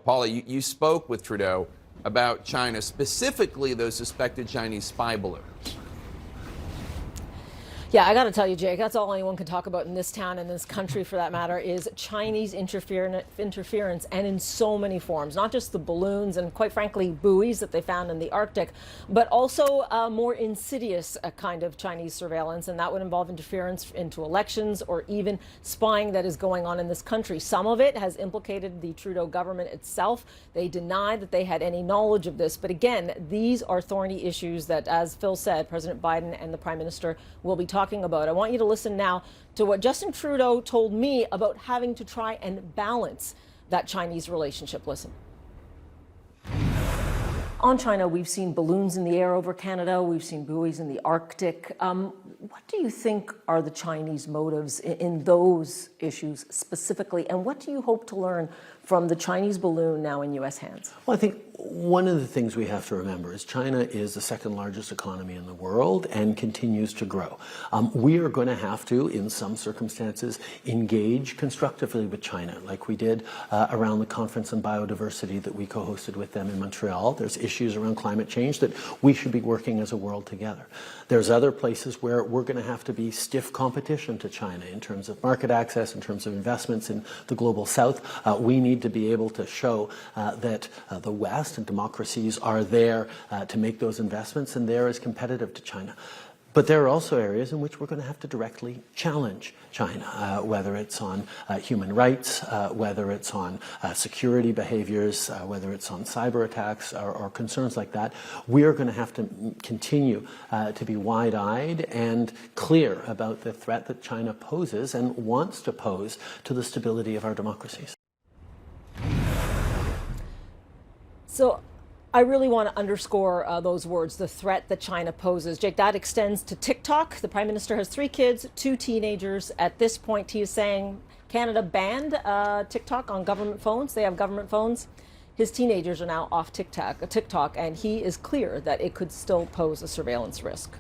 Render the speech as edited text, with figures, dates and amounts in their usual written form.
Paula, you spoke with Trudeau about China, specifically those suspected Chinese spy balloons. Yeah, I got to tell you, Jake, that's all anyone can talk about in this town and this country, for that matter, is Chinese interference, and in so many forms. Not just the balloons and, quite frankly, buoys that they found in the Arctic, but also a more insidious kind of Chinese surveillance, and that would involve interference into elections or even spying that is going on in this country. Some of it has implicated the Trudeau government itself. They deny that they had any knowledge of this. But again, these are thorny issues that, as Phil said, President Biden and the Prime Minister will be talking about. I want you to listen now to what Justin Trudeau told me about having to try and balance that Chinese relationship. Listen. On China, we've seen balloons in the air over Canada. We've seen buoys in the Arctic. What do you think are the Chinese motives in those issues specifically? And what do you hope to learn from the Chinese balloon now in U.S. hands? Well, I think one of the things we have to remember is China is the second largest economy in the world and continues to grow. We are going to have to, in some circumstances, engage constructively with China, like we did around the conference on biodiversity that we co-hosted with them in Montreal. There's issues around climate change that we should be working as a world together. There's other places where we're going to have to be stiff competition to China in terms of market access, in terms of investments in the global south. We need to be able to show that the West and democracies are there to make those investments, and they're as competitive to China. But there are also areas in which we're going to have to directly challenge China, whether it's on human rights, whether it's on security behaviors, whether it's on cyber attacks or concerns like that. We are going to have to continue to be wide-eyed and clear about the threat that China poses and wants to pose to the stability of our democracies. So I really want to underscore those words, the threat that China poses. Jake, that extends to TikTok. The Prime Minister has 3 kids, 2 teenagers. At this point, he is saying Canada banned TikTok on government phones. They have government phones. His teenagers are now off TikTok, and he is clear that it could still pose a surveillance risk.